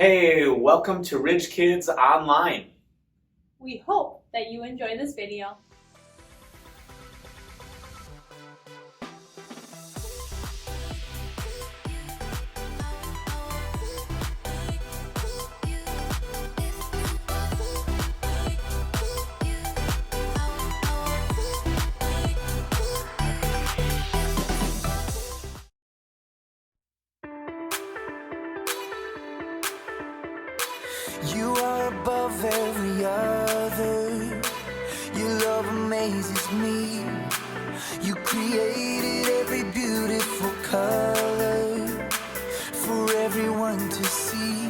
Hey, welcome to Rich Kids Online. We hope that you enjoy this video. You are above every other. Your love amazes me. You created every beautiful color for everyone to see.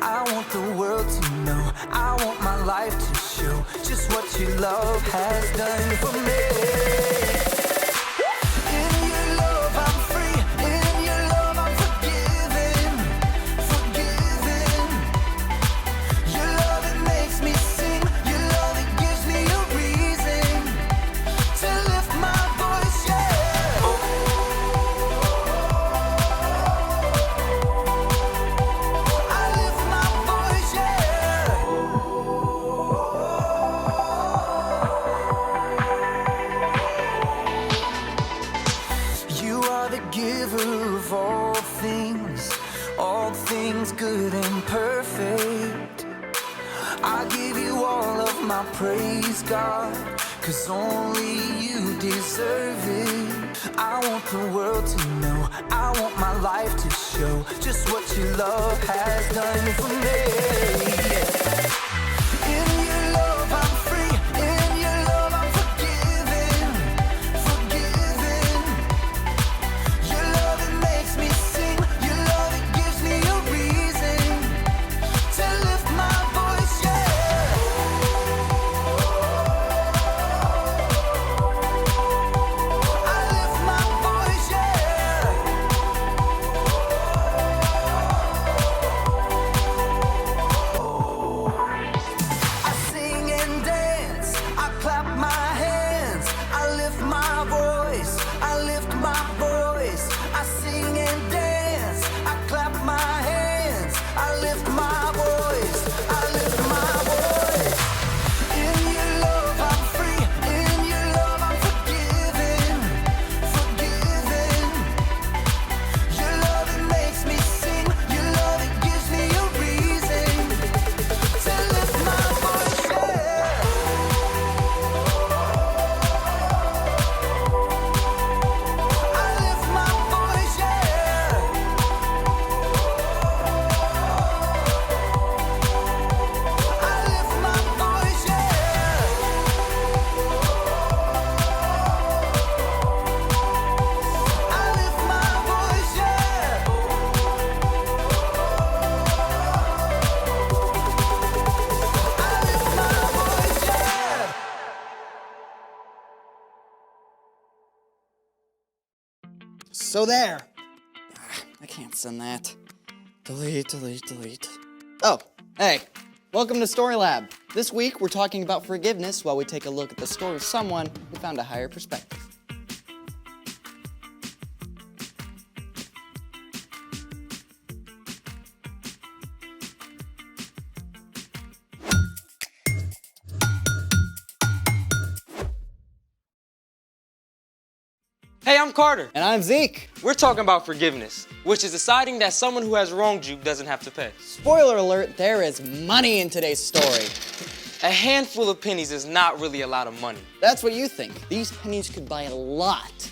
I want the world to know, I want my life to show just what your love has done for me. All things good and perfect. I give you all of my praise, God, 'cause only you deserve it. I want the world to know, I want my life to show just what your love has done for me. In your love I'm free, in your love I'm forgiven, forgiven. Your love, it makes me sing, your love, it gives me a reason to lift my voice, yeah. I lift my voice, yeah. I sing and dance, I clap my hands, I lift my voice, I lift my voice. I sing and dance, I clap my hands, I lift my voice, I lift my voice. In your love I'm free, in your love I'm forgiven, forgiven. Your love, it makes me sing, your love, it gives me a reason to lift my voice, yeah. I lift my voice, yeah. I lift my voice, yeah. I lift my voice, yeah. I lift my voice, yeah. So there. I can't send that. Delete, delete, delete. Oh, hey. Welcome to Story Lab. This week, we're talking about forgiveness while we take a look at the story of someone who found a higher perspective. Hey, I'm Carter. And I'm Zeke. We're talking about forgiveness, which is deciding that someone who has wronged you doesn't have to pay. Spoiler alert, there is money in today's story. A handful of pennies is not really a lot of money. That's what you think. These pennies could buy a lot.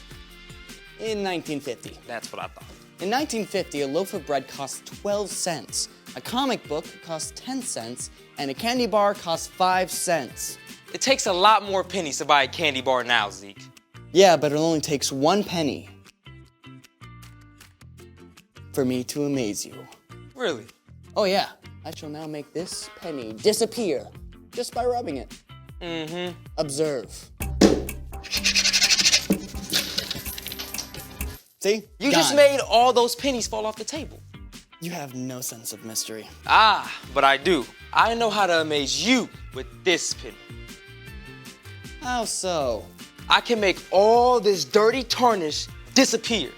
In 1950. That's what I thought. In 1950, a loaf of bread cost 12 cents, a comic book cost 10 cents, and a candy bar cost 5 cents. It takes a lot more pennies to buy a candy bar now, Zeke. Yeah, but it only takes 1 penny for me to amaze you. Really? Oh yeah, I shall now make this penny disappear just by rubbing it. Mm-hmm. Observe. See? You just Gone. made all those pennies fall off the table. You have no sense of mystery. Ah, but I do. I know how to amaze you with this penny. How so? I can make all this dirty tarnish disappear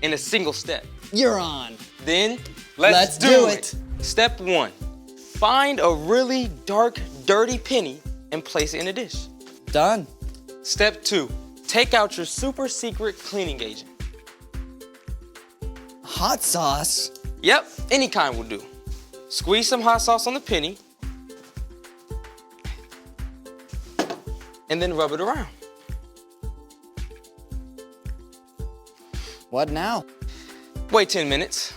in a single step. You're on. Then Let's do it. Step 1. Find a really dark, dirty penny and place it in a dish. Done. Step 2. Take out your super secret cleaning agent. Hot sauce? Yep, any kind will do. Squeeze some hot sauce on the penny and then rub it around. What now? Wait 10 minutes.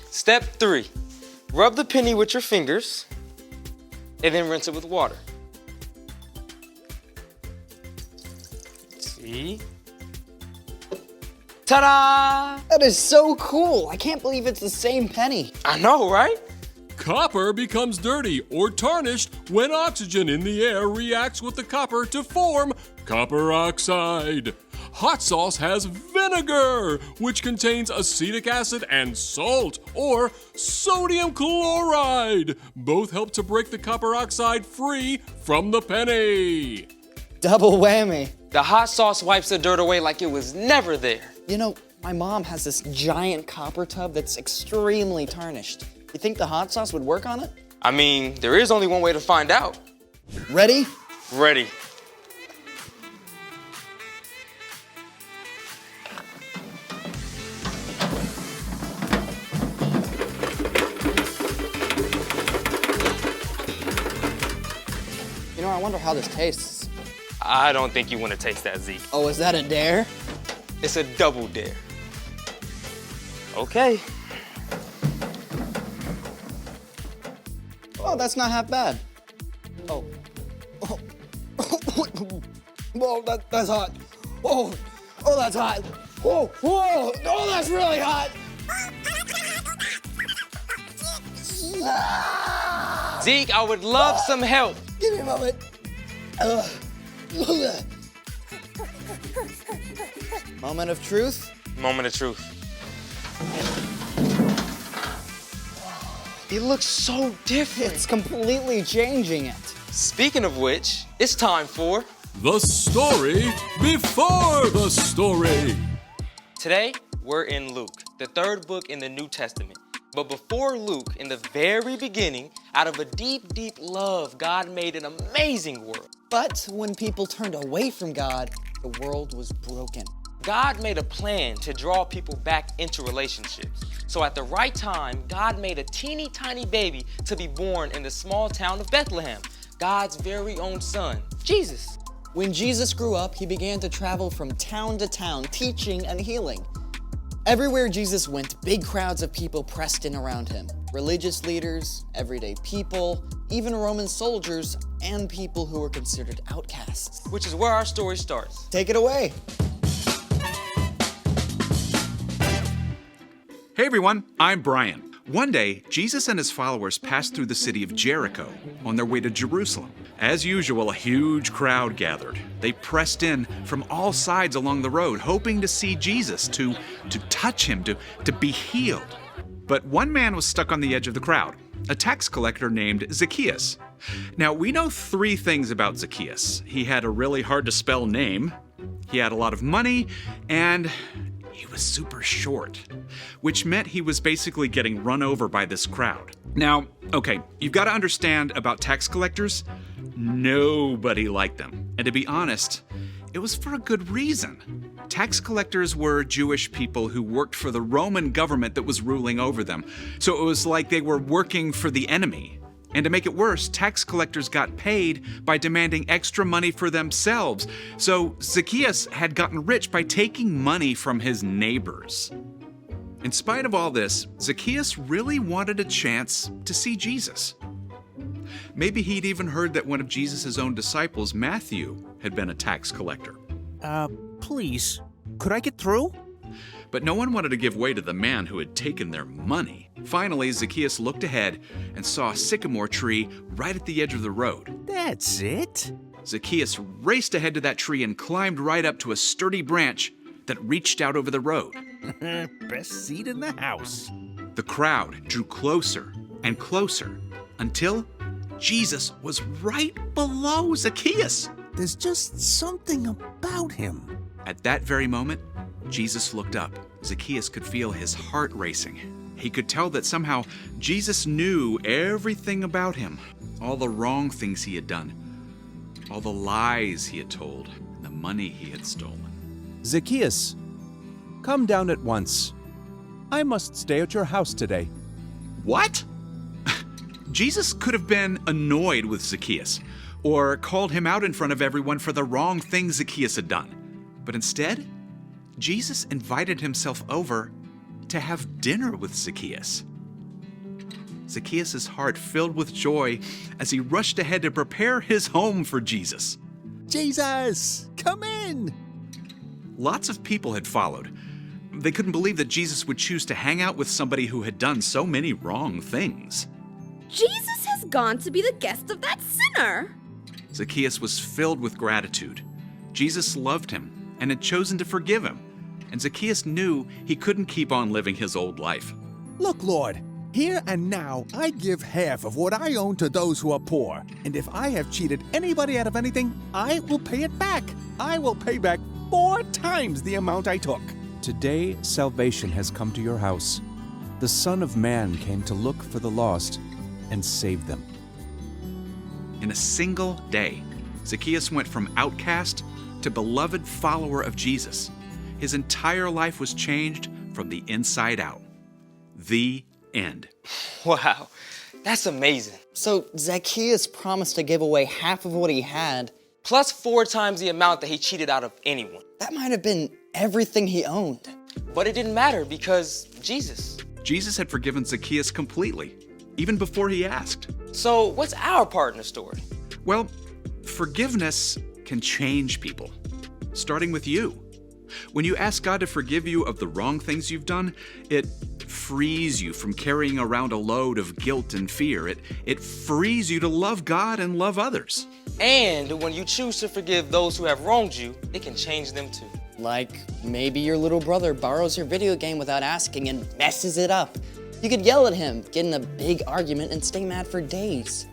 Step 3. Rub the penny with your fingers and then rinse it with water. See? Ta-da! That is so cool. I can't believe it's the same penny. I know, right? Copper becomes dirty or tarnished when oxygen in the air reacts with the copper to form copper oxide. Hot sauce has vinegar, which contains acetic acid and salt, or sodium chloride. Both help to break the copper oxide free from the penny. Double whammy. The hot sauce wipes the dirt away like it was never there. You know, my mom has this giant copper tub that's extremely tarnished. You think the hot sauce would work on it? I mean, there is only one way to find out. Ready? Ready. You know, I wonder how this tastes. I don't think you want to taste that, Zeke. Oh, is that a dare? It's a double dare. Okay. Oh, that's not half bad. Oh. Oh. Whoa, that's hot. Oh, that's hot. Whoa, oh, that's really hot. Zeke, I would love some help. Give me a moment. Moment of truth. Moment of truth. It looks so different. It's completely changing it. Speaking of which, it's time for The story before the story. Today, we're in Luke, the 3rd book in the New Testament. But before Luke, in the very beginning, out of a deep, deep love, God made an amazing world. But when people turned away from God, the world was broken. God made a plan to draw people back into relationships. So at the right time, God made a teeny tiny baby to be born in the small town of Bethlehem, God's very own son, Jesus. When Jesus grew up, he began to travel from town to town, teaching and healing. Everywhere Jesus went, big crowds of people pressed in around him. Religious leaders, everyday people, even Roman soldiers, and people who were considered outcasts. Which is where our story starts. Take it away. Hey everyone, I'm Brian. One day, Jesus and his followers passed through the city of Jericho on their way to Jerusalem. As usual, a huge crowd gathered. They pressed in from all sides along the road, hoping to see Jesus, to touch him, to be healed. But one man was stuck on the edge of the crowd, a tax collector named Zacchaeus. Now, we know 3 things about Zacchaeus. He had a really hard to spell name, he had a lot of money, and he was super short, which meant he was basically getting run over by this crowd. Now, okay, you've got to understand about tax collectors, nobody liked them. And to be honest, it was for a good reason. Tax collectors were Jewish people who worked for the Roman government that was ruling over them. So it was like they were working for the enemy. And to make it worse, tax collectors got paid by demanding extra money for themselves. So Zacchaeus had gotten rich by taking money from his neighbors. In spite of all this, Zacchaeus really wanted a chance to see Jesus. Maybe he'd even heard that one of Jesus' own disciples, Matthew, had been a tax collector. Please, could I get through? But no one wanted to give way to the man who had taken their money. Finally, Zacchaeus looked ahead and saw a sycamore tree right at the edge of the road. That's it? Zacchaeus raced ahead to that tree and climbed right up to a sturdy branch that reached out over the road. Best seat in the house. The crowd drew closer and closer until Jesus was right below Zacchaeus. There's just something about him. At that very moment, Jesus looked up. Zacchaeus could feel his heart racing. He could tell that somehow Jesus knew everything about him, all the wrong things he had done, all the lies he had told, and the money he had stolen. Zacchaeus, come down at once. I must stay at your house today. What? Jesus could have been annoyed with Zacchaeus or called him out in front of everyone for the wrong things Zacchaeus had done. But instead, Jesus invited himself over to have dinner with Zacchaeus. Zacchaeus' heart filled with joy as he rushed ahead to prepare his home for Jesus. Jesus, come in! Lots of people had followed. They couldn't believe that Jesus would choose to hang out with somebody who had done so many wrong things. Jesus has gone to be the guest of that sinner. Zacchaeus was filled with gratitude. Jesus loved him and had chosen to forgive him, and Zacchaeus knew he couldn't keep on living his old life. Look, Lord, here and now I give half of what I own to those who are poor. And if I have cheated anybody out of anything, I will pay it back. I will pay back 4 times the amount I took. Today, salvation has come to your house. The Son of Man came to look for the lost and save them. In a single day, Zacchaeus went from outcast to beloved follower of Jesus. His entire life was changed from the inside out. The end. Wow, that's amazing. So Zacchaeus promised to give away half of what he had. Plus 4 times the amount that he cheated out of anyone. That might have been everything he owned. But it didn't matter because Jesus. Jesus had forgiven Zacchaeus completely, even before he asked. So what's our part in the story? Well, forgiveness can change people, starting with you. When you ask God to forgive you of the wrong things you've done, it frees you from carrying around a load of guilt and fear. It frees you to love God and love others. And when you choose to forgive those who have wronged you, it can change them too. Like maybe your little brother borrows your video game without asking and messes it up. You could yell at him, get in a big argument, and stay mad for days.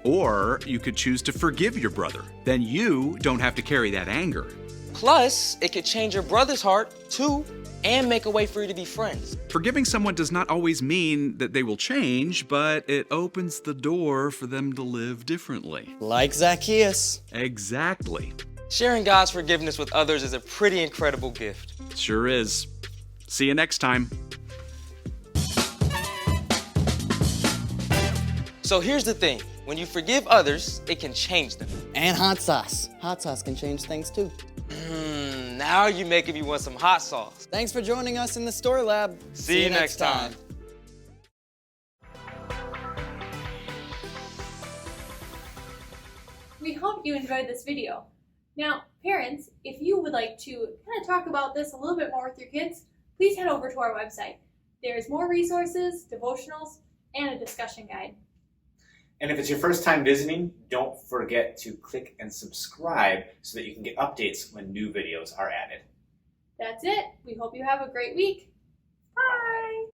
Or you could choose to forgive your brother. Then you don't have to carry that anger. Plus, it could change your brother's heart too and make a way for you to be friends. Forgiving someone does not always mean that they will change, but it opens the door for them to live differently. Like Zacchaeus. Exactly. Sharing God's forgiveness with others is a pretty incredible gift. Sure is. See you next time. So here's the thing. When you forgive others, it can change them. And hot sauce. Hot sauce can change things too. Now you're making me want some hot sauce. Thanks for joining us in the Story Lab. See you next time. We hope you enjoyed this video. Now, parents, if you would like to kind of talk about this a little bit more with your kids, please head over to our website. There's more resources, devotionals, and a discussion guide. And if it's your first time visiting, don't forget to click and subscribe so that you can get updates when new videos are added. That's it. We hope you have a great week. Bye!